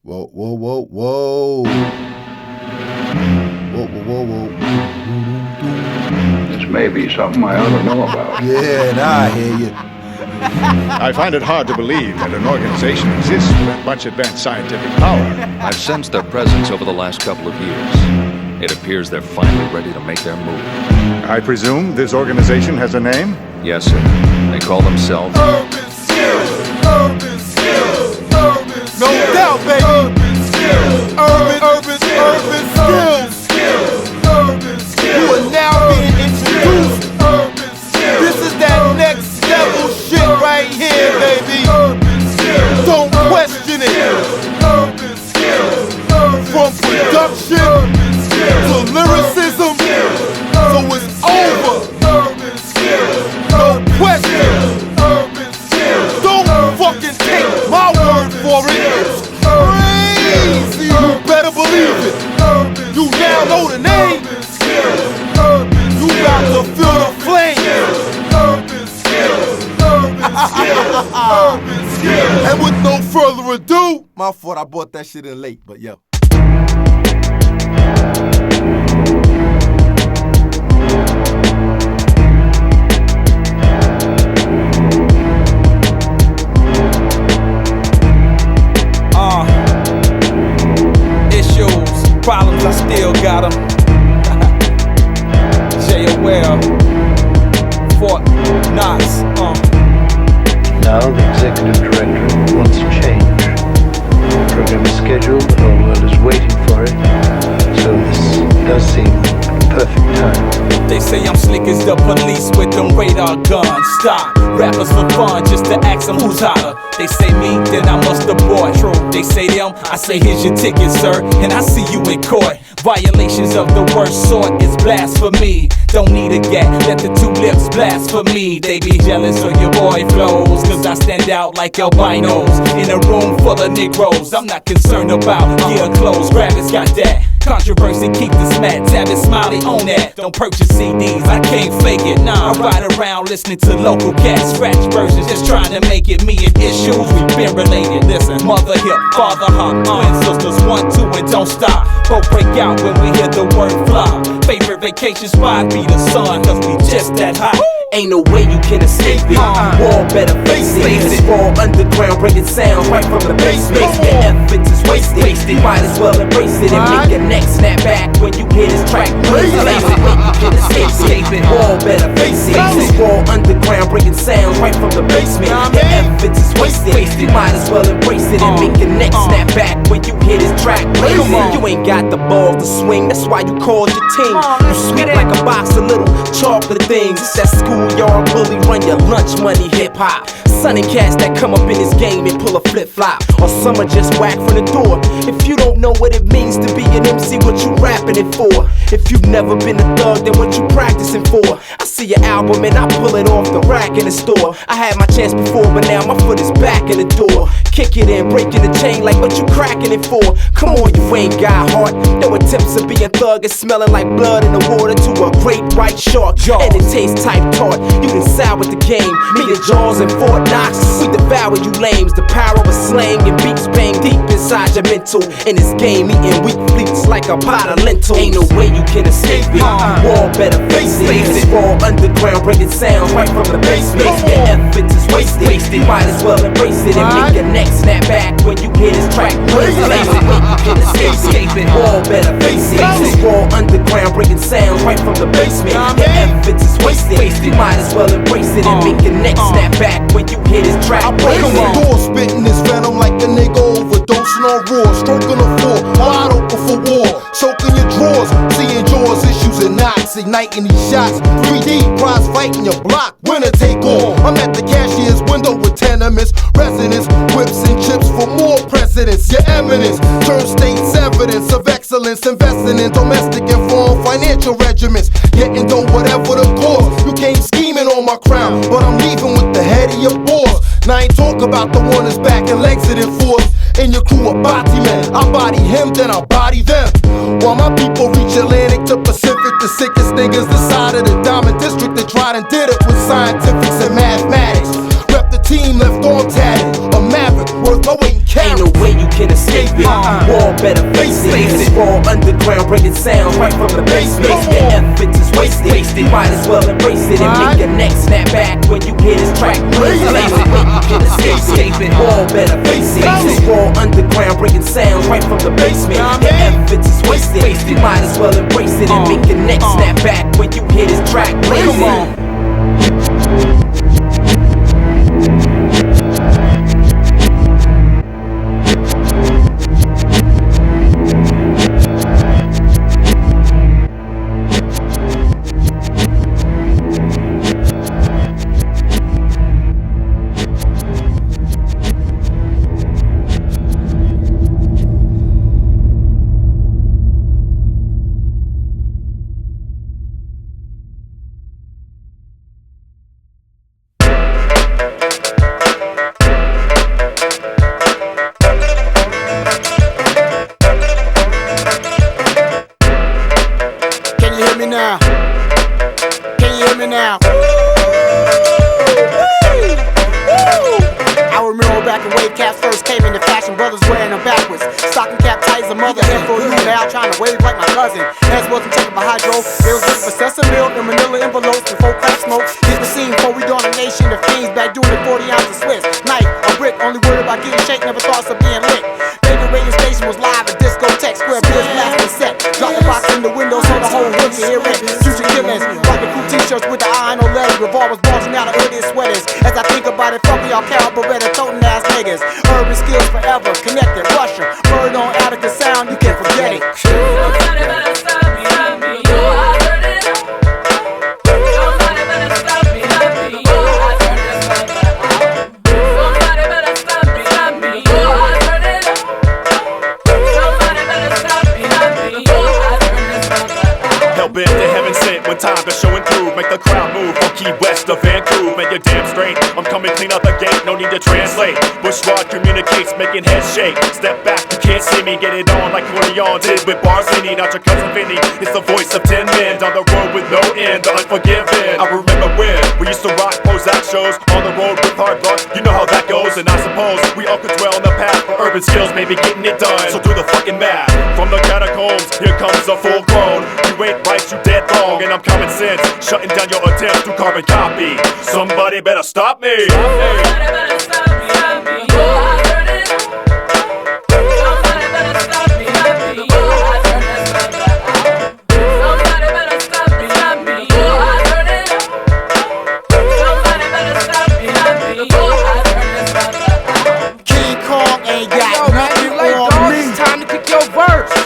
Whoa, whoa, whoa, whoa. Whoa, whoa, whoa, whoa. This may be something I ought to know about. Yeah, now I hear you. I find it hard to believe that an organization exists with that much advanced scientific power. I've sensed their presence over the last couple of years. It appears they're finally ready to make their move. I presume this organization has a name? Yes, sir. They call themselves Urban Skills. Urban Skills. Urban Skills. No doubt, baby. Urban Skills. Urban Skills. Urban Skills. You are now being introduced. Urban Skills. This is that next level shit right here, baby. Urban Skills. Don't question it. Urban Skills. From production to lyricism, so it's over. Urban Skills. No question. Urban Skills. Don't fucking take my word for it. It's crazy. You better believe it. You now know the name. You got to feel the flame. And with no further ado, my fault, I bought that shit in late, but yo. Issues, problems, I still got them. J.O.L. Fort Knox, Now the executive director wants change. The program is scheduled, the whole world is waiting for it. So this does seem perfect time. They say I'm slick as the police with them radar guns. Stop, rappers for fun, just to ask them who's hotter. They say me, then I must abort. True, they say them, I say here's your ticket, sir, and I see you in court. Violations of the worst sort is blasphemy. Don't need a gap, let the two lips blasphemy. They be jealous of your boy flows, cause I stand out like albinos in a room full of Negroes. I'm not concerned about gear clothes, Gravis got that. Controversy, keep the smat, tab it, smiley on that. Don't purchase CDs, I can't fake it, nah. I ride around listening to local cats, scratch verses, just trying to make it. Me and Ishues, we've been related. Listen, mother hip, father hop, twin sisters, 1, 2, and don't stop. Both break out when we hear the word flop. Favorite vacation spot be the sun, cause we just that hot. Ain't no way you can escape it. Wall better face it. It's raw underground, bringing sounds right from the basement. Your effort is wasted. Might as well embrace it and make your neck snap back when you hear this track. Ain't no way you can escape it. Wall better face it. It's raw underground, bringing sounds right from the basement. Your effort is wasted. Might as well embrace it and make your neck snap back when you hear this track. You ain't got the balls to swing, that's why you called your team. You sweet like a box of little chocolate things. It's that schoolyard bully, run your lunch money hip-hop. Sonny cats that come up in this game and pull a flip-flop, or some are just whack from the door. If you don't know what it means to be an MC, what you rapping it for? If you've never been a thug, then what you practicing for? I see your album and I pull it off the rack in the store. I had my chance before, but now my foot is back in the door. Kick it in, breaking the chain like what you cracking it for? Come on, you ain't got heart. No attempts of being thug is smelling like blood in the water to a great white shark. And it tastes type tart. You can side with the game. Me and Jawz and Fort Knox, we devour you lames. The power of slang and beats bang deep inside your mental. In this game, eating weak fleets like a pot of lentils. Ain't no way you can escape it. Wall better face it. It's raw underground, bringing sounds right from the basement. Your effort is wasted. Might as well embrace it and make your neck snap back when you hear this track. Ain't no way you can escape it. Wall better face it. It's raw underground, bringing sounds right from the basement. Your effort is wasted. Might as well embrace it and make your neck snap back when you hear this track. I break on the door, spitting this venom like a nigga overdosing on raw. Stroking the floor, wide open for war. Soaking your drawers, seeing Jawz issues and Knox, igniting these shots. 3D, prize fighting your block, winner take all. I'm at the cashier's window with tenements, residents, whips and chips for more presidents. Your eminence, turn states evidence of excellence, investing in domestic and foreign financial regiments. Getting dough, whatever the cause. You came scheming on my crown, but I'm leaving with the head of your boss. Now I ain't talk about the one that's back and legs it in force. In your crew a body man, I body him, then I body them. While my people reach Atlantic to Pacific, the sickest niggas this side of the Diamond District that tried and did it with scientifics and mathematics. Rep the team, left on tatted, a maverick worth my weight in cash. Ain't no way you can escape it. War better face it. It's raw underground, bringing sounds right from the basement. Your effort is wasted. Might as well embrace it and make your neck snap back when you hear this track. Blaze it, way you can escape it. War better face it. It's raw underground, bringing sounds right from the basement. Your effort is wasted. Might as well embrace it and make your neck snap back when you hear this track. Blaze it. Step back, you can't see me, get it on like Corleone did with bars in it. Not your cousin Vinny, it's the voice of 10 men down the road with no end, the unforgiven. I remember when we used to rock Prozac shows on the road with hard luck. You know how that goes, and I suppose we all could dwell on the path for urban skills, maybe getting it done. So do the fucking math. From the catacombs, here comes a full grown. You ain't right, you dead wrong, and I'm common sense, shutting down your attempt to carbon copy. Somebody better stop me. Somebody better stop me.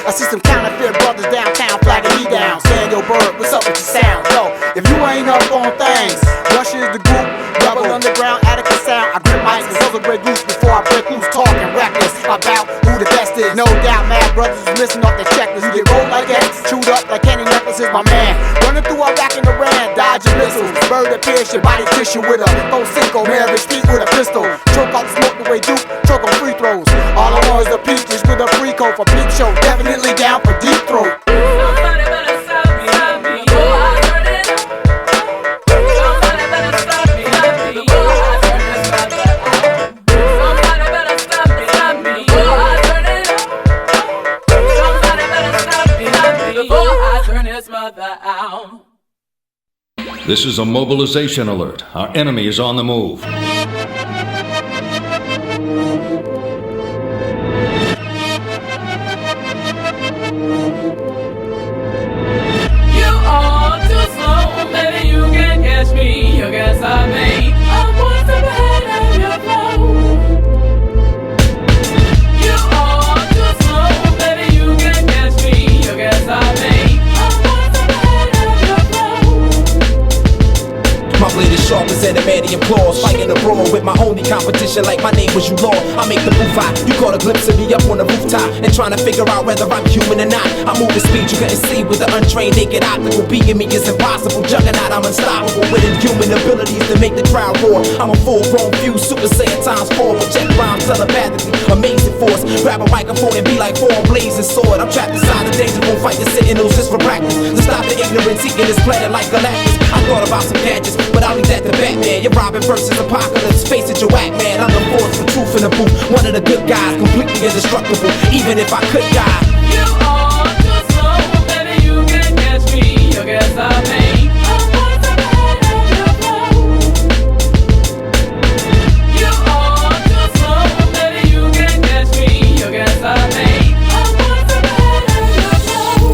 I see some counterfeit brothers downtown flagging me down, saying, yo, bird, what's up with your sound? Yo, if you ain't up on things, Rush is the group, Rebel Underground, Attica sound. I grip mics and celebrate groups before I break loose, talking reckless about who the best is. No doubt, mad brothers is missing off their checklist. You get rolled like X, chewed up like candy necklaces, my man. Running through Iraq in Iran, dodging missiles. Bird that pierce your body tissue with a 4-5 Marriage Street with a pistol. Choke out the smoke the way Duke, choke on free throws. All I want is a peaches with a free coat for peep show. Definitely down for deep throat. Somebody better stop me, help me. Oh, I turn it up. Somebody better stop me, help me. Oh, I turn this mother out. Somebody better stop me, help me. Oh, I turn it up. Somebody better stop me, help me. Oh, I turn this mother out. This is a mobilization alert. Our enemy is on the move. You guess I made I'm one step ahead of your flow. You are too slow, baby, you can catch me. You guess I made I'm one step ahead of your flow. My blade is sharp as adamantium claws, fighting the brawl with my only competition like my name was you law. I make the move high, you caught a glimpse of me up on the rooftop and trying to figure out whether I'm human or not. I move at speed you couldn't see with the untrained naked optical. Beating me is impossible, juggernaut I'm unstoppable with inhuman abilities to make the crowd roar. I'm a full-grown fuse, Super Saiyan times 4, project rhymes telepathically, amazing force. Grab a microphone and be like four blazing sword. I'm trapped inside a danger room fighting sentinels just for practice. To stop the ignorance, seeking this planet like Galactus. I thought about some gadgets, but I'll leave that to Batman. You're robbing versus apocalypse. let's face it, you're whack, man. I'm the force for truth in the booth. One of the good guys, completely indestructible, even if I could die. You are too slow, baby, you can't catch me. You guess I made a voice of ahead of your flow. You are too slow, baby, you can't catch me. You guess I made a voice of ahead of your flow.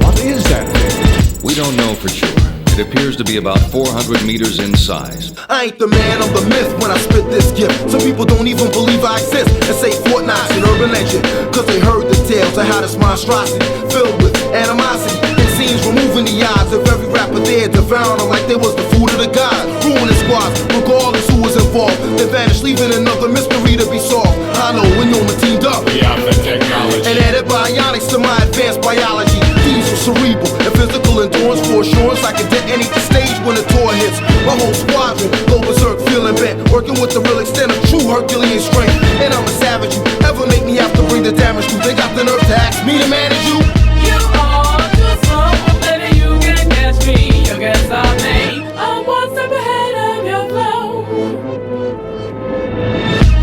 What is that thing? We don't know for sure. It appears to be about 400 meters in size. I ain't the man, I'm the myth when I spit this gift. Some people don't even believe I exist and say Fort Knox an urban legend, cause they heard the tales of how this monstrosity filled with animosity. It seems removing the odds of every rapper there, devouring them like they was the food of the gods. Ruining squads, regardless who was involved. They vanished, leaving another mystery to be solved. Hano and Jorma teamed up, We have the technology. and added bionics to my advanced biology. These were cerebral and physical endurance for assurance I can detonate the stage when the tour hits. My whole squadron go berserk, feeling bent, working with the real extent of true Herculean strength. And I'm a savage, you ever make me have to bring the damage through? They got the nerve to ask me to manage you? You are too slow, baby, you can't catch me. You guess I made a one step ahead of your flow.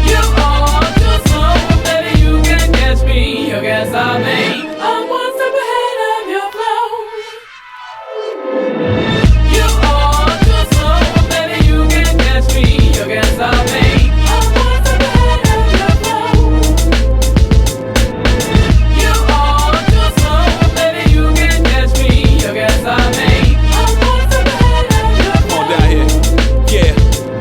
You are too slow, baby, you can't catch me. You guess I made a one step ahead of your flow. You are too slow, baby, you can't catch me. You guess I made a one step ahead of your flow. You are too slow, baby, you can't catch me. You guess I made a one step ahead of your Come on down here. Yeah,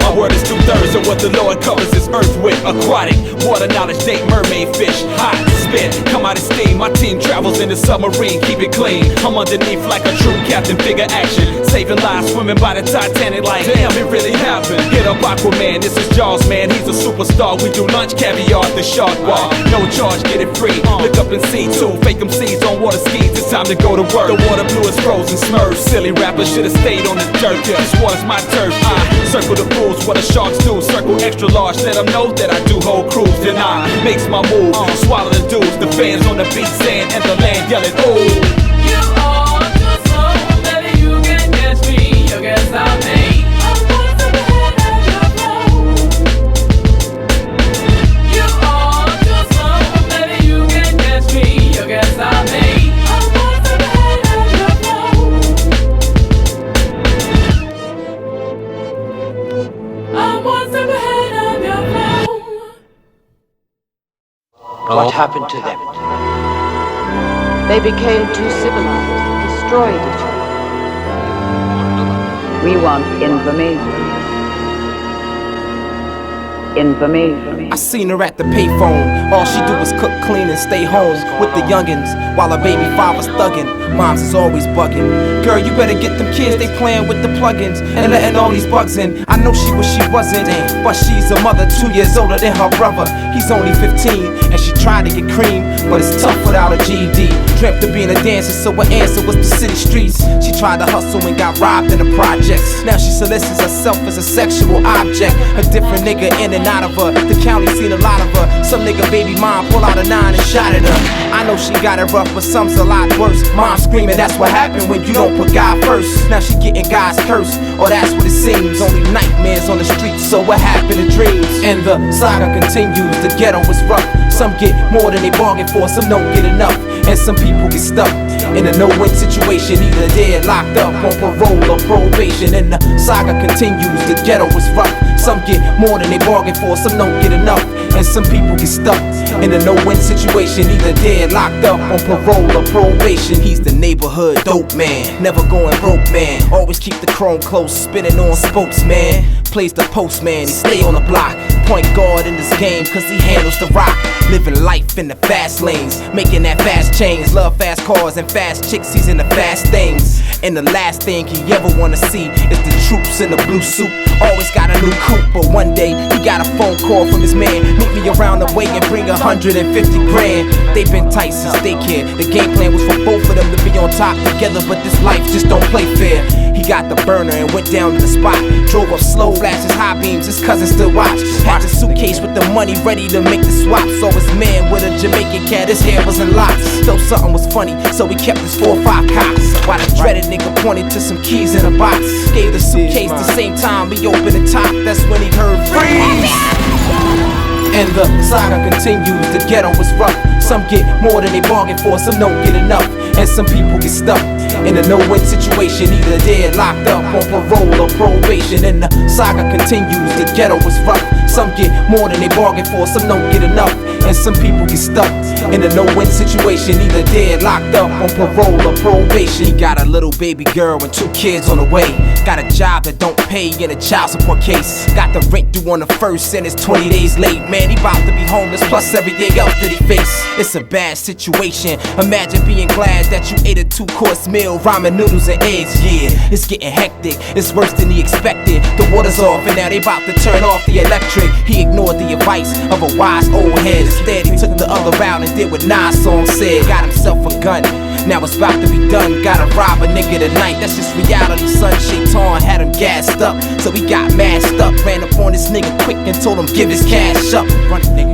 my word is 2/3 of what the Lord covers is earth with aquatic. Water knowledge, date, mermaid, fish, hot, spit, come out of steam. My team travels in the submarine, keep it clean. I'm underneath like a true captain, figure action. Saving lives, swimming by the Titanic like, damn, it really happened. Hit up Aquaman, this is Jawz, man, he's a superstar. We do lunch, caviar at the shark bar. No charge, get it free. Look up and see too, fake MCs on water skis. It's time to go to work. The water blue is frozen, smurfs. Silly rappers should've stayed on the dirt. This water's my turf. I circle the fools, what the sharks do. Circle extra large, let them know that I do whole crews. Then I makes my move, swallow the dudes. The fans on the beat saying, and the land yelling, oh. You are too slow, baby, you can't catch me. You guess I made a one step ahead of your flow. You are too slow, baby, you can't catch me. You guess I made a one step ahead of your flow. I'm one step ahead of your flow. What happened to them? They became too civilized and destroyed each other. We want information. Information. I seen her at the payphone. All she do is cook, clean, and stay home with the youngins while her baby father's thuggin'. Moms is always bugging. Girl, you better get them kids, they playing with the plugins and letting all these bugs in. I know she was she wasn't, but she's a mother 2 years older than her brother. He's only 15 and she tried to get cream, but it's tough without a GED. Dreamt of being a dancer, so her answer was the city streets. She tried to hustle and got robbed in the projects. Now she solicits herself as a sexual object. A different nigga in and out of her. The county seen a lot of her. Some nigga baby mom pull out a 9 and shot at her. I know she got it rough, but some's a lot worse. Mom screaming, that's what happened when you don't put God first. Now she getting God's curse, or that's what it seems. Only nightmares on the streets, so what happened in dreams? And the saga continues, the ghetto is rough. Some get more than they bargain for, some don't get enough. And some people get stuck in a no-win situation, either dead, locked up on parole or probation. And the saga continues, the ghetto is rough. Some get more than they bargain for, some don't get enough. And some people get stuck in a no-win situation, either dead, locked up on parole or probation. He's the neighborhood dope man, never going broke man. Always keep the chrome close, spinning on spokes man. Plays the postman, he stay on the block. Point guard in this game, cause he handles the rock. Living life in the fast lanes, making that fast change. Love fast cars and fast chicks, he's in the fast things. And the last thing he ever wanna see is the troops in the blue suit. Always got a new coupe, but one day he got a phone call from his man. Meet me around the way and bring 150 grand. They've been tight since daycare. The game plan was for both of them to be on top together, but this life just don't play fair. He got the burner and went down to the spot. Drove up slow, flashes high beams, his cousin still watch. Had the suitcase with the money ready to make the swap. Saw his man with a Jamaican cat, his hair was in locks. Though something was funny, so we kept his 4 or 5 cops. While the dreaded nigga pointed to some keys in a box. Gave the suitcase the same time we opened the top. That's when he heard freeze. And the saga continues, the ghetto is rough. Some get more than they bargain for, some don't get enough. And some people get stuck in a no-win situation, either dead, locked up on parole or probation. And the saga continues, the ghetto is rough. Some get more than they bargain for, some don't get enough. And some people get stuck in a no-win situation, either dead, locked up on parole or probation. He got a little baby girl and 2 kids on the way. Got a job that don't pay in a child support case. Got the rent due on the 1st and it's 20 days late. Man, he about to be homeless plus everything else that he face. It's a bad situation. Imagine being glad that you ate a 2-course meal, ramen noodles and eggs. Yeah, it's getting hectic. It's worse than he expected. The water's off and now they about to turn off the electric. He ignored the advice of a wise old head. Instead, he took the other route and did what Nas song said. Got himself a gun. Now it's about to be done. Gotta rob a nigga tonight. That's just reality, son. Shaitan had him gassed up, so he got masked up. Ran up on this nigga quick and told him give his cash up.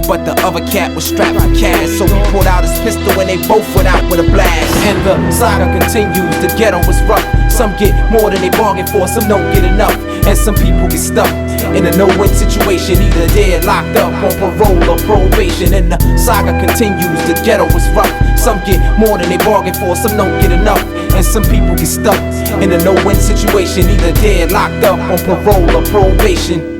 But the other cat was strapped for cash, so he pulled out his pistol and they both went out with a blast. And the saga continues. The ghetto is rough. Some get more than they bargain for, some don't get enough. And some people get stuck in a no-win situation, either dead, locked up on parole or probation. And the saga continues. The ghetto is rough. Some get more than they bargain for, some don't get enough. And some people get stuck in a no-win situation, either dead, locked up on parole or probation.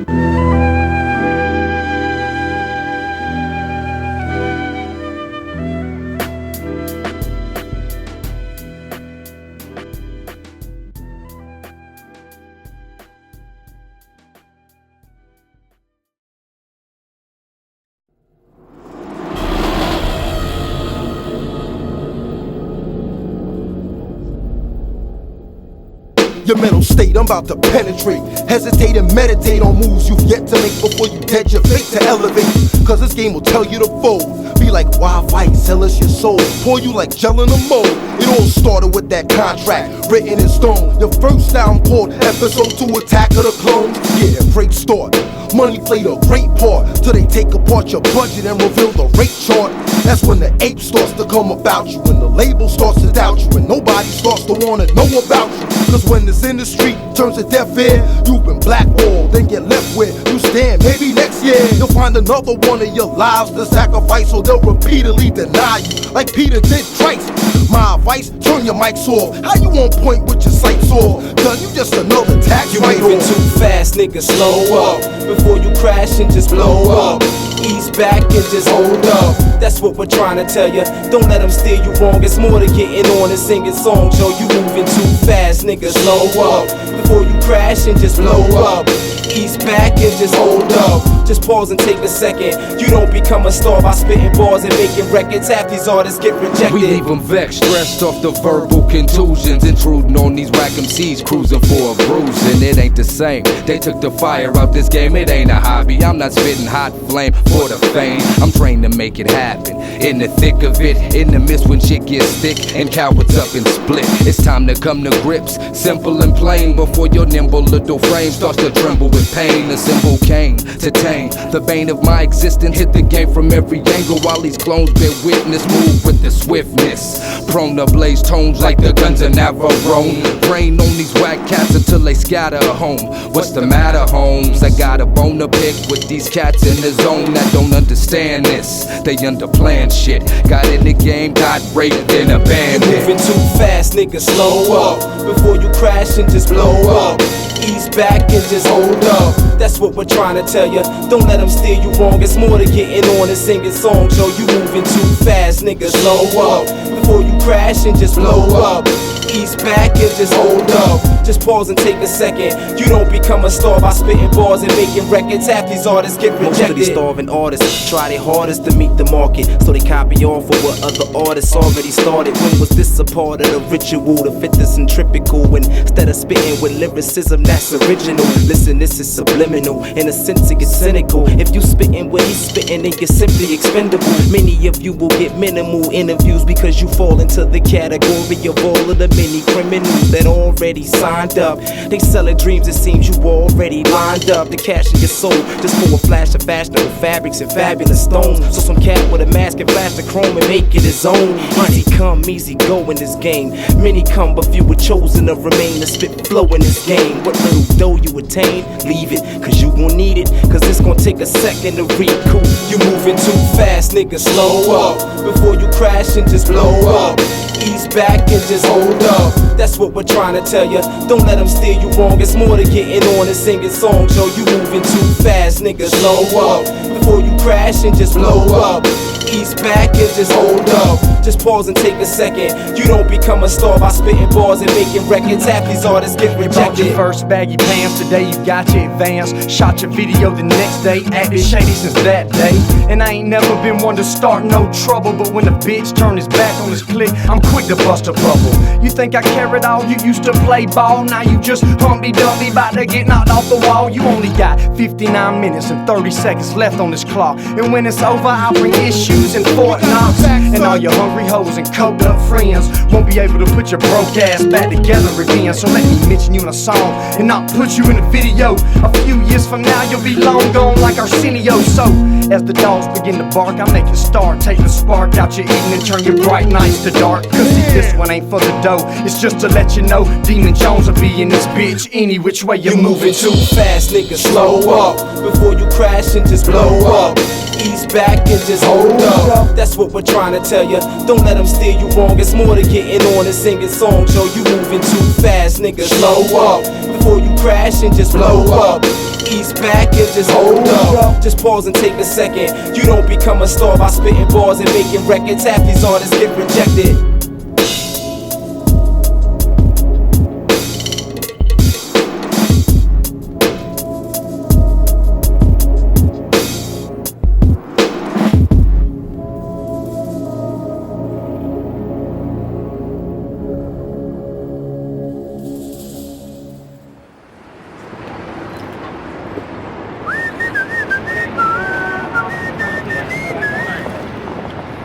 Your mental state, I'm about to penetrate. Hesitate and meditate on moves you've yet to make before you dead your fate to elevate. Cause this game will tell you to fold. Be like wild fight, sell us your soul. Pour you like gel in a mold. It all started with that contract, written in stone. Your first album called Episode 2 Attack of the Clones. Yeah, great start. Money played a great part till they take apart your budget and reveal the rate chart. That's when the ape starts to come about you, when the label starts to doubt you, and nobody starts to wanna know about you. Cause when this industry turns a deaf ear, you've been blackballed, then get left where you stand. Maybe next year you'll find another one of your lives to sacrifice, so they'll repeatedly deny you, like Peter did Christ. My advice, turn your mics off. How you on point with your sights off? Cause you just another tax You write-off. moving too fast, nigga, slow up. Before you crash and just blow up. Ease back and just hold up. That's what we're trying to tell you. Don't let them steer you wrong. It's more to getting on and singing songs, yo. You moving too fast, nigga, slow up. Before you crash and just blow up. Ease back and just hold up. Just pause and take a second. You don't become a star by spitting bars and making records. Half these artists get rejected. We leave them vexed, stressed off the verbal contusions. Intruding on these whack MCs, cruising for a bruising. It ain't the same. They took the fire out this game. It ain't a hobby. I'm not spitting hot flame for the fame. I'm trained to make it happen. In the thick of it, in the mist when shit gets thick and cowards up and split. It's time to come to grips, simple and plain. Before your nimble little frame starts to tremble with pain. The symbol came to tame the bane of my existence. Hit the game from every angle while these clones bear witness. Move with the swiftness, prone to blaze tones like the guns of Navarone. Rain on these whack cats until they scatter home. What's the matter, Holmes? I got a bone to pick with these cats in the zone that don't understand this. They underplan shit. Got in the game, got raped, then abandoned. You moving too fast, nigga, slow up. Before you crash and just blow up. Ease back and just hold up. That's what we're trying to tell you. Don't let them steer you wrong. It's more to getting on and singing songs, yo. You moving too fast, nigga, slow up. Before you crash and just blow up. Ease back and just hold up. Just pause and take a second. You don't become a star by spitting bars and making records. Half these artists get rejected. Most of these starving artists try their hardest to meet the market, so they copy off of what other artists already started. When was this a part of the ritual to fit the centrifugal? Instead of spitting with lyricism that's original, listen, this is subliminal. In a sense it gets cynical. If you spitting what he's spitting, then you're simply expendable. Many of you will get minimal interviews because you fall into the category of all of the many criminals that already signed wind up. They selling dreams, it seems you already lined up. The cash in your soul, just for a flash of fashionable fabrics and fabulous stones. So some cat with a mask and flash the chrome and make it his own. Easy come, easy go in this game. Many come, but few were chosen to remain. To spit flow in this game. What little dough you attain, leave it, cause you gon' need it. Cause it's gon' take a second to recoup. You moving too fast, nigga, slow up. Before you crash and just blow up. Ease back and just hold up. That's what we're trying to tell you. Don't let them steer you wrong. It's more to getting on and singing songs. Yo, you moving too fast, nigga, slow up. Before you crash and just blow up. Ease back and just hold up. Just pause and take a second. You don't become a star by spitting bars and making records. Half these artists get rejected. You bought your first baggy pants, today you got your advance. Shot your video the next day, acted shady since that day. And I ain't never been one to start no trouble, but when a bitch turn his back on his clique, I'm quick to bust a bubble. You think I care at all? You used to play ball, now you just Humpty Dumpty, about to get knocked off the wall. You only got 59 minutes and 30 seconds left on this clock. And when it's over, I'll bring Ishues and Fort Knox. And all your hungry hoes and coked up friends won't be able to put your broke ass back together again. So let me mention you in a song and not put you in a video. A few years from now you'll be long gone like Arsenio. So as the dogs begin to bark, I make it start. Take the spark out your evening and turn your bright nights to dark. Cause see, this one ain't for the dough, it's just to let you know Demun Jawz will be in this bitch any which way you're moving too fast, nigga, slow up. Before you crash and just blow up. Ease back and just hold up. That's what we're trying to tell you. Don't let them steer you wrong. It's more to getting on and singing songs. Yo, you moving too fast, nigga, slow up. Before you crash and just blow up. Ease back and just hold up. Just pause and take a second. You don't become a star by spitting bars and making records. Half these artists get rejected.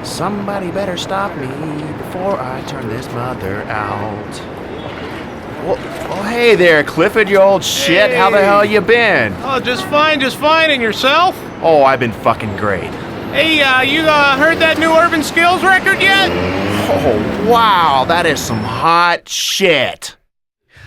Somebody better stop me before I turn this mother out. Well, hey there, Clifford, you old shit. Hey. How the hell you been? Oh, just fine. And yourself? Oh, I've been fucking great. Hey, you heard that new Urban Skills record yet? Oh, wow, that is some hot shit.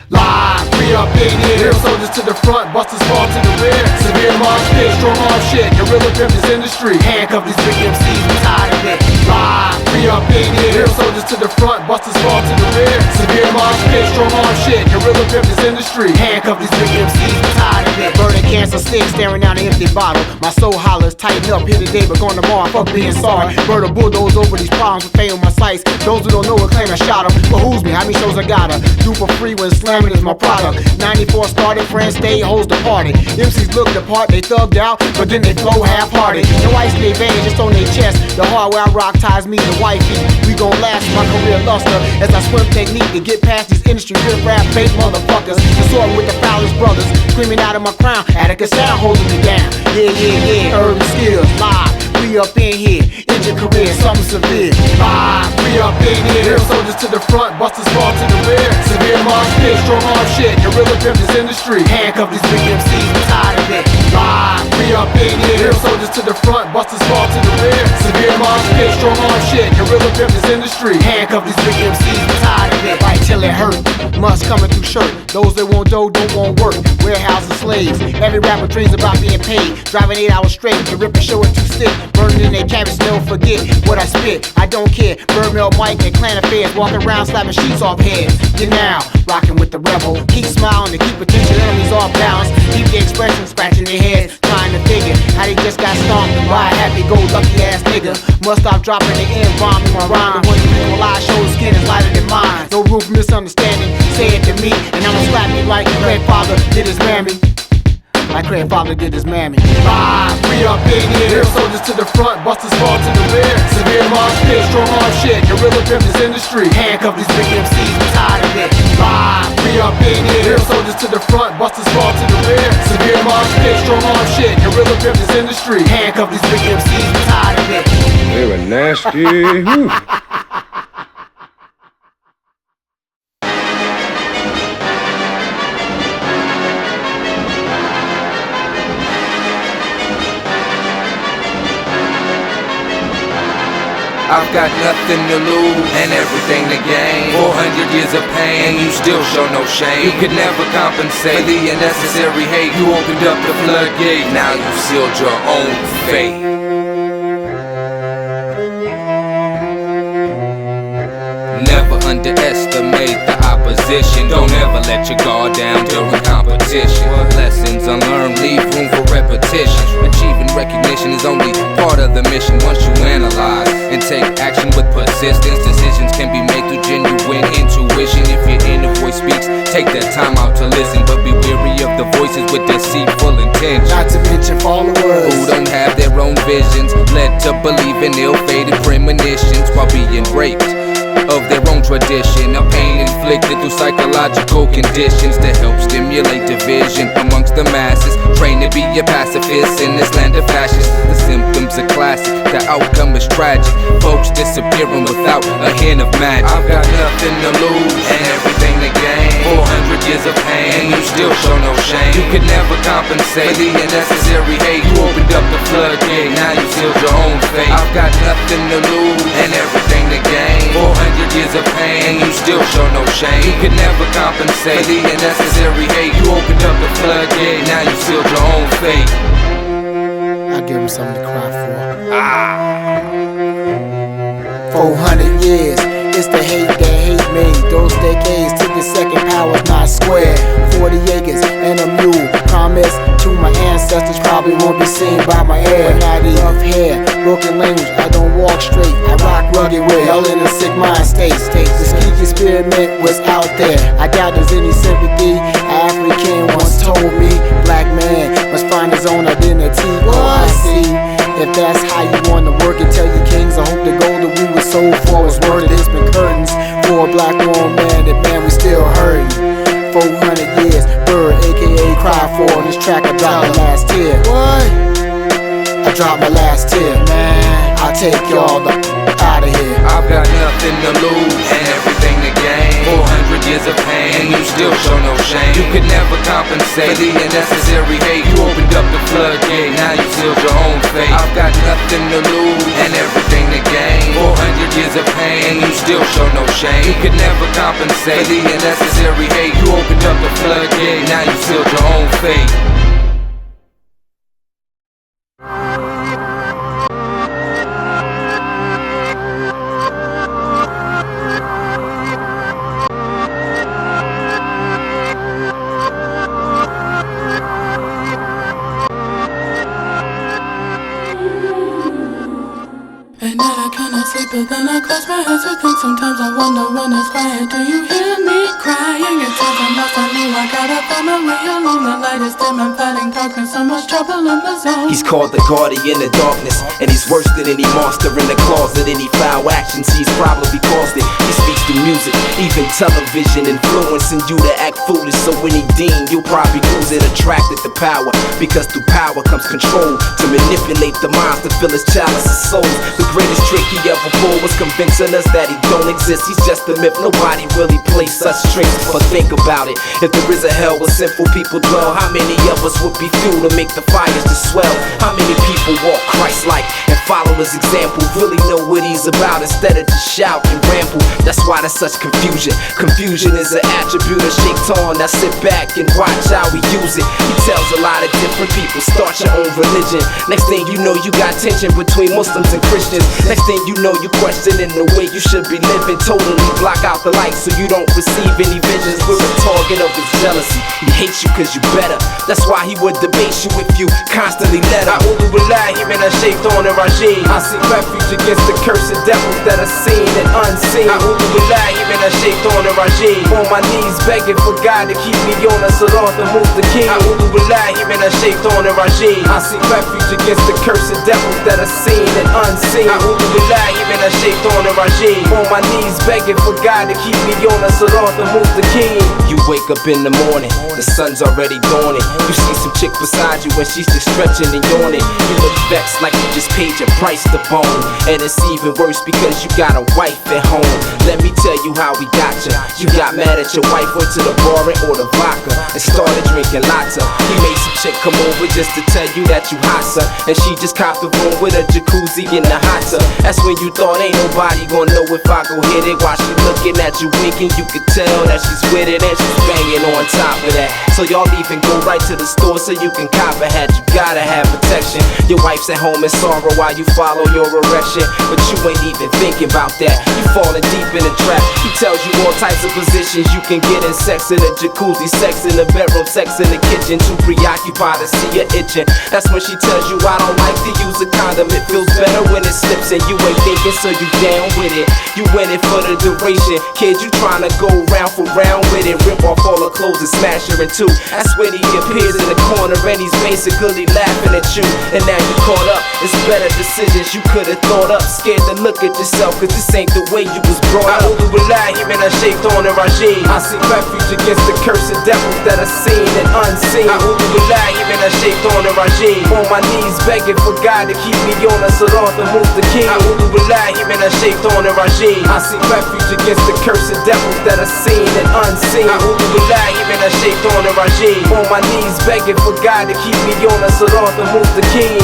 Live, we up in here. Soldiers to the front, busters fall to the rear. Severe mosh pit, strong arm shit. Gorilla grip this industry. Handcuff these big MCs, we tired of it. Live, we up in here. Soldiers to the front, busters fall to the rear. Severe mosh pit, strong arm shit. Gorilla grip this industry. Handcuff these big MCs, we tired of it. Burning cancer stick, staring down an empty bottle. My soul hollers, tighten up here today, but gone tomorrow. Fuck being sorry. Bird a bulldoze over these problems with fame on my sights. Those who don't know will claim I shot 'em. But who's me? How many shows I got 'em? Do for free when slam is my product. 94 started, friends stay, hoes departed. MCs look the part, they thugged out, but then they flow half-hearted. No ice in their veins, just on their chest. The hardware I rock ties me the wifey. We gon' last my career luster as I swim technique to get past these industry rip rap fake motherfuckers. Assaulting with the foulest brothers, screaming out of my crown. Attica sound holding me down. Yeah. Urban Skills live. We up in here, end your career, something severe. Live, we up in here. Soldiers to the front, busters fall to the rear. Severe mosh pit, strong arm shit. Gorilla grip this industry. Handcuff these big MCs, we tired of it. Live, we up in here. Soldiers to the front, busters fall to the rear. Severe mosh pit, strong arm shit. Gorilla grip this industry. Handcuff these big MCs, we tired of it. Right till it hurt. Must coming through shirt. Those that won't dough don't want work. Warehouse slaves. Every rapper dreams about being paid. Driving 8 hours straight to rip a show at 2 stick. Burning in their cabins, never forget what I spit. I don't care. Birdmill Mike and clan affairs. Walking around slapping sheets off heads. You now rocking with the rebel. Keep smiling to keep potential enemies off balance. Keep the expression scratching their heads, trying to figure how they just got stomped by a happy-go-lucky ass nigga. Must stop dropping the N-bomb in my rhyme. When you people lie, show the skin is lighter than mine. No room for misunderstanding. Say it to me, and I'ma slap me like grandfather did his mammy. My grandfather did his mammy. Live, we up in here. Soldiers to the front, busters fall to the rear. Severe mosh pit, strong arm shit. Gorilla grip this industry. Handcuff these big MCs, we tired of it. Live, we up in here. Soldiers to the front, busters fall to the rear. Severe mosh pit, strong arm shit. Gorilla grip this industry. Handcuff these big MCs, we tired of it. They were nasty. Whew. I've got nothing to lose and everything to gain. 400 years of pain and you still show no shame. You could never compensate for the unnecessary hate. You opened up the floodgate, now you sealed your own fate. Never underestimate the opposition. Don't ever let your guard down during competition. Lessons unlearned leave room for repetition. Achieving recognition is only part of the mission. Once you analyze and take action with persistence, decisions can be made through genuine intuition. If your inner voice speaks, take that time out to listen, but be weary of the voices with deceitful intention. Not to mention followers who don't have their own visions, led to believe in ill-fated premonitions while being raped of their own tradition, a pain inflicted through psychological conditions to help stimulate division amongst the masses. Train to be a pacifist in this land of fascists. The symptoms are classic, the outcome is tragic. Folks disappearing without a hint of magic. I've got nothing to lose and everything to gain. 400 years of pain and you still show no shame. You could never compensate for the unnecessary hate. You opened up the floodgate, now you sealed your own fate. I've got nothing to lose and everything to gain. 400 years of pain and you still show no shame. You could never compensate for the unnecessary hate. You opened up the floodgate, now you sealed your own fate. I give him something to cry for. 400 years, it's the hate that hate made. Those decades to the second power's not square. 40 acres and a mule. Promise to my ancestors probably won't be seen by my heir. Not enough hair, broken language, I don't walk straight. I rock rugged with y'all in a sick mind state. This geek experiment was out there. I doubt there's any sympathy. African once told me, black man must find his own identity. Oh, I see. If that's how you wanna work it, tell your kings I hope the gold that we were sold for was worth it. It's been curtains for a black woman, man, man, we still hurting. 400 years, Bird, aka Cry For. On this track I dropped my last tear. What? I dropped my last tear, man. I'll take y'all the out of here. I've got nothing to lose and everything to gain. 400 years of pain and you still show no shame. You could never compensate for the unnecessary hate. You opened up the floodgate, now you sealed your own fate. I've got nothing to lose and everything to gain. 400 years of pain and you still show no shame. You could never compensate for the unnecessary hate. You opened up the floodgate, now you sealed your own fate. But then I close my eyes to think. Sometimes I wonder when it's quiet. Do you hear me crying? It's such a mess. I knew I got up on my way alone. The light is dim and fighting talking. So much trouble in the zone. He's called the guardian of darkness, and he's worse than any monster in the closet. Any foul actions he's probably caused it. He speaks through music, even television, influencing you to act foolish. So when he deemed, you'll probably lose it. Attracted to power, because through power comes control. To manipulate the minds to fill his chalice of souls. The greatest trick he ever pulled was convincing us that he don't exist. He's just a myth. Nobody really plays such tricks. But think about it, if there is a hell where sinful people dwell, how many of us would be fuel to make the fires to swell? How many people walk Christ-like and follow his example, really know what he's about instead of just shout and ramble? That's why there's such confusion. Confusion is an attribute of Shaitan. Now sit back and watch how we use it. He tells a lot of different people, start your own religion. Next thing you know, you got tension between Muslims and Christians. Next thing you know, you questioning the way you should be living. Totally block out the light so you don't receive any visions. We're a target of his jealousy. He hates you cause you better. That's why he would debate you if you constantly let him. I seek refuge against the cursed devils that are seen and unseen. On my knees begging for God to keep me on a Sarat the Mustaqim. I seek refuge against the cursed devils that are seen and unseen. On my knees begging for God to keep me on a Sarat the Mustaqim. You wake up in the morning, the sun's already dawning. You see some chick beside you and she's just stretching and yawning. You look vexed like you just paid your price to bone. And it's even worse because you got a wife at home. Let me tell you how we got you. You got mad at your wife, went to the bar and ordered vodka and started drinking lots of. He made some chick come over just to tell you that you hot, sir. And she just copped the room with a jacuzzi in the hot tub. That's when you thought ain't nobody gonna know if I go hit it. While she looking at you winking, you could tell that she's with it and she's banging on top of that. So y'all even go right to the store so you can cop a hat. You gotta have protection. Your wife's at home in sorrow while you follow your erection, but you ain't even thinking about that. You falling deep in the trap. He tells you all types of positions you can get in sex in the jacuzzi, sex in the bedroom, sex in the kitchen. Too preoccupied to see you itching. That's when she tells you I don't like to use a condom. It feels better when it slips and you ain't thinking, so you down with it. You in it for the duration. Kid, you tryna go round for round with it. Rip off all the clothes and smash her in two. That's when he appears in the corner and he's basically laughing at you. And now you caught up. It's better decisions you could've thought up. Scared to look at yourself cause this ain't the way you was brought up. A'udhu billahi minash shaitanir rajim. I seek refuge against the cursed devils that are seen and unseen. A'udhu billahi minash shaitanir rajim. On my knees begging for God to keep me on a Starratt the mustaqim. A'udhu billahi minash shaitanir rajim. I seek refuge against the cursed devils that are seen and unseen. A'udhu billahi minash shaitanir rajim. On my knees begging for God to keep me on a Starratt the mustaqim.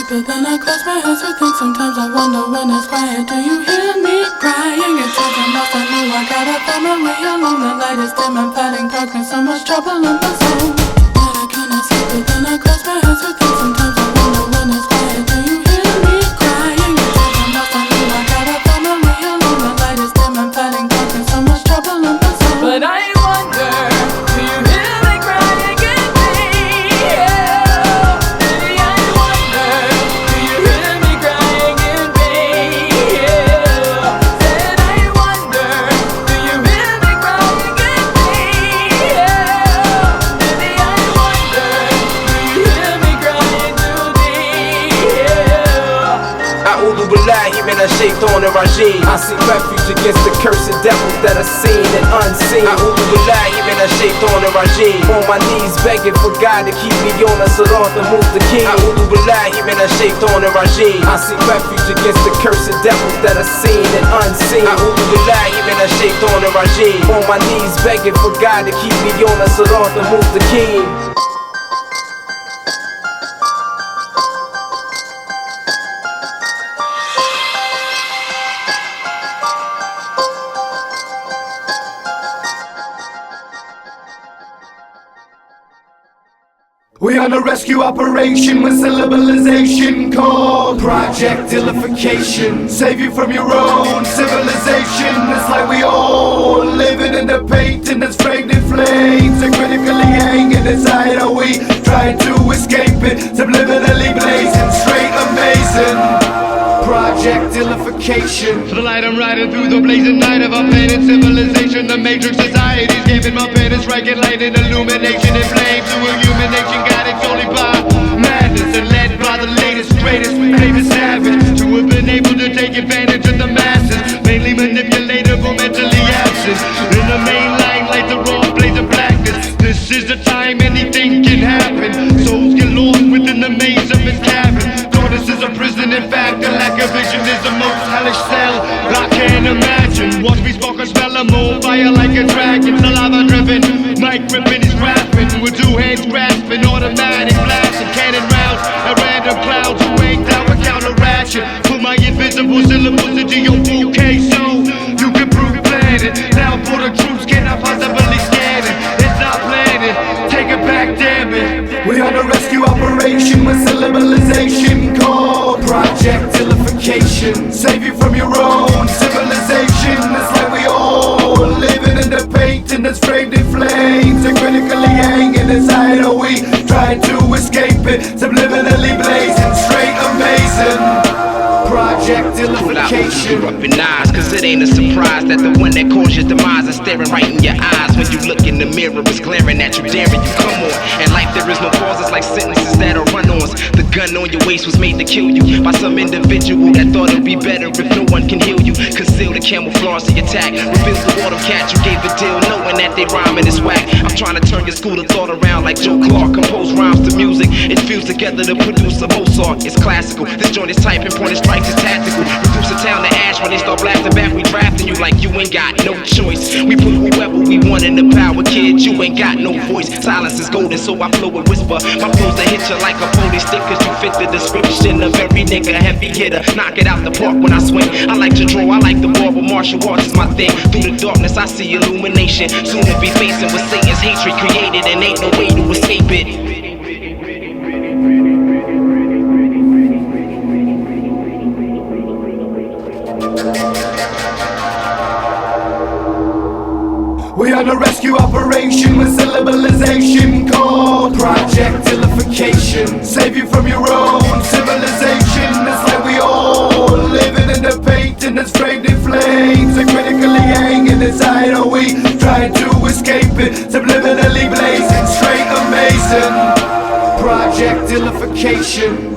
But then I close my eyes to think. Sometimes I wonder when it's quiet. Do you hear me crying? It's such a mess. I know I got a family alone. The light is dim and fighting darkness. So much trouble in my soul. But I cannot sleep. But then I close my eyes to think. Sometimes I wonder when it's quiet. Do you hear me crying? It's such a mess. I know I got a family alone. The light is dim and fighting darkness. So much trouble in my soul. But I wonder, do you hear me crying in me? Shaitanir rajim. I seek refuge against the cursed devils that are seen and unseen. A'udhu billahi minash shaitanir rajim. On my knees begging for God to keep me on a Starratt the mustaqim. A'udhu billahi minash shaitanir rajim. I seek refuge against the cursed devils that are seen and unseen. A'udhu billahi minash shaitanir rajim. On my knees begging for God to keep me on a Starratt the mustaqim. We on a rescue operation with syllabalization called Project Illification. Save you from your own civilization. It's like we all living in the painting that's framed in flames and critically hanging inside. Are we trying to escape it? Subliminally blazing, straight amazing. Project Illification. For the light I'm riding through the blazing night of our planet civilization. The matrix society's giving my pen is striking light and illumination and flame to a human nation guided solely by madness and led by the latest, greatest, famous savage to have been able to take advantage of the masses, mainly manipulatable, mentally absent. In the main line like the raw blaze of blackness. This is the time anything can happen. Souls get lost within the maze of its cavern. This is a prison, in fact, a lack of vision is the most hellish cell I can imagine. Watch me spark a spell of more fire like a dragon, saliva driven, mic gripping is rapping, with two hands grasping, automatic blasting, cannon rounds at random clouds who ain't down with counteraction. Put my invisible syllables into your bouquet so you can prove planning. Now for the troops, can I possibly scan it? It's not planning, take it back, damn it. We on a rescue operation with syllabalization called Project Illification. Save you from your own civilization. It's like we all living in the painting that's framed in flames and critically hanging inside. Are we trying to escape it? Subliminally blazing, straight amazing. Project Illification. illification. Up in eyes, cause it ain't a surprise that the one that caused your demise is staring right in your eyes. When you look in the mirror, it's glaring at you, daring you, come on. In life there is no pauses like sentences that are run-ons. The gun on your waist was made to kill you by some individual that thought it'd be better if no one can heal you. Conceal the camouflage the attack, reveals the water cat. You gave a deal knowing that they rhyme and it's whack. I'm trying to turn your school of thought around like Joe Clark. Compose rhymes to music, it fused together to produce a Mozart. It's classical, this joint is typing, pointing strikes is tactical. Reduce the town to ash when they start blasting back. We drafting you like you ain't got no choice. We put whoever we want in the power, kid. You ain't got no voice. Silence is golden, so I flow and whisper. My flows that hit you like a police stick, cause you fit the description of every nigga heavy hitter. Knock it out the park when I swing. I like to draw, I like the ball, but martial arts is my thing. Through the darkness I see illumination. Soon to be facing with Satan's hatred created, and ain't no way to escape it. We on a rescue operation with syllabalization called Project Illification. Save you from your own civilization. It's like we all living in the painting that's framed in flames and critically hanging inside. Are we trying to escape it? Subliminally blazing, straight amazing. Project Illification.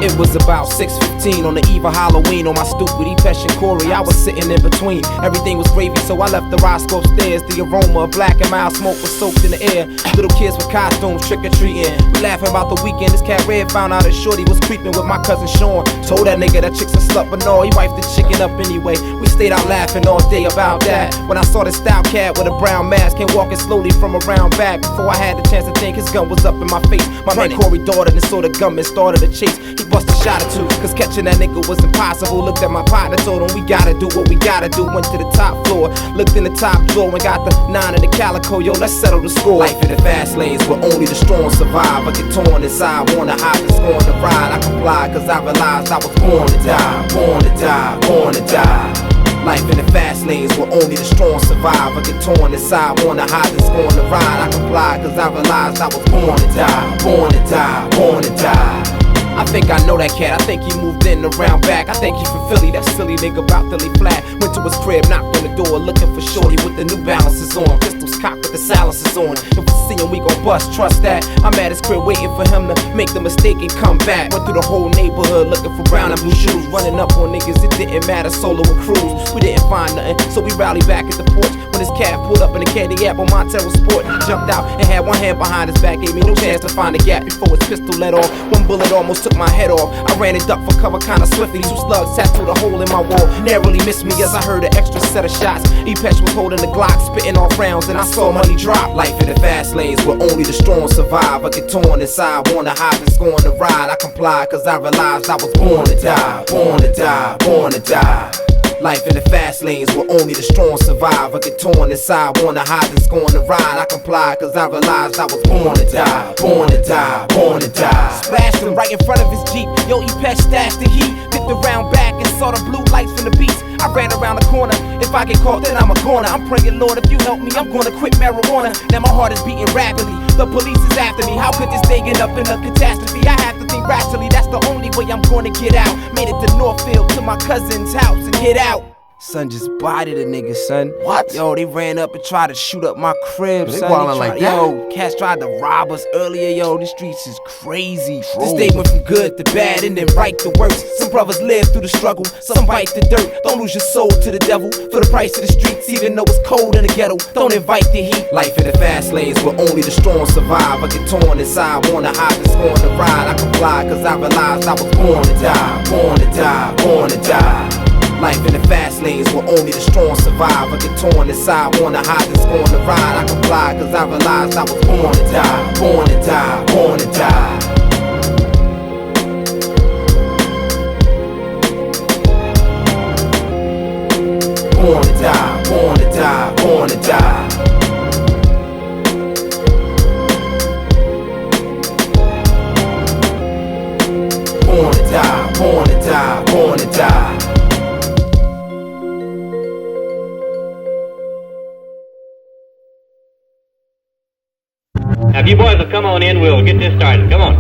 It was about 6:15 on the eve of Halloween. On my stoop with Ipesh and Corey, I was sitting in between. Everything was gravy, so I left the Roscoe upstairs. The aroma of black and mild smoke was soaked in the air. Little kids with costumes, trick-or-treating. We laughing about the weekend. This cat Red found out his shorty was creeping with my cousin Sean. Told that nigga that chick's a slut, but no, he wiped the chicken up anyway. We stayed out laughing all day about that. When I saw this style cat with a brown mask came walking slowly from around back. Before I had the chance to think, his gun was up in my face. My man Corey darted and saw the gunman started a chase. He busted a shot or two, cause catching that nigga was impossible. Looked at my partner, told him we gotta do what we gotta do. Went to the top floor, looked in the top drawer and got the 9 in the calico. Yo, let's settle the score. Life in the fast lanes where only the strong survive. I get torn inside, wanna hide and scorn to ride. I complied cause I realized I was born to die, born to die, born to die. Life in the fast lanes where only the strong survive. I get torn inside, wanna hide and scorn to ride. I complied cause I realized I was born to die, born to die, born to die. I think I know that cat, I think he moved in around back. I think he from Philly, that silly nigga about to lay flat. Went to his crib, knocked on the door, looking for shorty with the New Balances on. Pistols cocked with the silencers on. If we see him, we gon' bust, trust that. I'm at his crib waiting for him to make the mistake and come back. Went through the whole neighborhood looking for brown and blue shoes. Running up on niggas, it didn't matter, solo or cruise. We didn't find nothing, so we rallied back at the porch. When his cat pulled up in the candy apple Montero Sport, jumped out and had one hand behind his back. Gave me no chance to find a gap before his pistol let off. One bullet almost took my head off. I ran and ducked for cover kinda swiftly. 2 slugs tattooed a hole in my wall. Narrowly missed me as I heard an extra set of shots. Ipesh was holding the Glock, spitting off rounds, and I saw money drop. Life in the fast lanes where only the strong survive. I get torn inside, wanna hide and scorn to ride. I complied cause I realized I was born to die, born to die, born to die. Life in the fast lanes where only the strong survive. I get torn inside, wanna hide and scorn to ride. I complied cause I realized I was born to die, born to die, born to die. Splashed him right in front of his Jeep. Yo, Ipesh stashed the heat. Dipped around back and saw the blue lights from the beast. I ran around the corner. If I get caught, then I'm a goner. I'm praying, Lord, if you help me, I'm gonna quit marijuana. Now my heart is beating rapidly. The police is after me. How could this day end up in a catastrophe? I have to think rationally. That's the only way I'm gonna get out. Made it to Northfield to my cousin's house and hit out. Son just bodied a nigga, son. What? Yo, they ran up and tried to shoot up my crib, They son. wildin' like that? Yo, cats tried to rob us earlier, yo. The streets is crazy. This day went from good to bad and then right to worse. Some brothers live through the struggle, some bite the dirt. Don't lose your soul to the devil for the price of the streets, even though it's cold in the ghetto. Don't invite the heat. Life in the fast lanes where only the strong survive. I get torn inside, wanna hide and scorn to ride. I complied cause I realized I was born to die, born to die, born to die. Life in the fast lanes where only the strong survive. I get torn inside, wanna hide and scorn to ride. I complied cause I realized I was born to die, born to die, born to die. Born to die. born to die, born to die. Born to die, born to die, born to die. Now, if you boys will come on in, we'll get this started. Come on.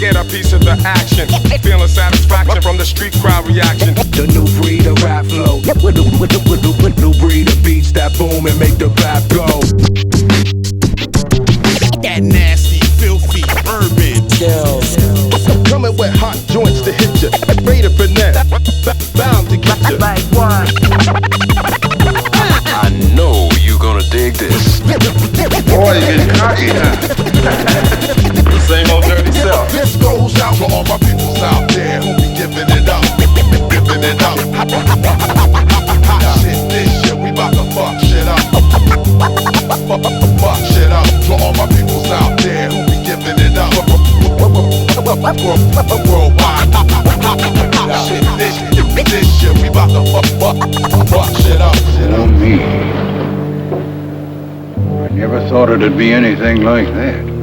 Get a piece of the action, feeling satisfaction from the street crowd reaction. The new breed of rap flow, new breed of beats that boom and make the rap go. That nasty, filthy, urban skills. Coming with hot joints to hit ya, ready to finesse, bound to get ya. Like what? I know you gonna dig this. Boy, you getting cocky now. Same old dirty self. This goes out to all my peoples out there who be giving it up, giving it up. Shit, this shit, we bout to fuck shit up. Fuck shit up. To all my peoples out there who be giving it up. Worldwide. Shit, this shit, we bout to fuck shit up. Oh me. I never thought it'd be anything like that.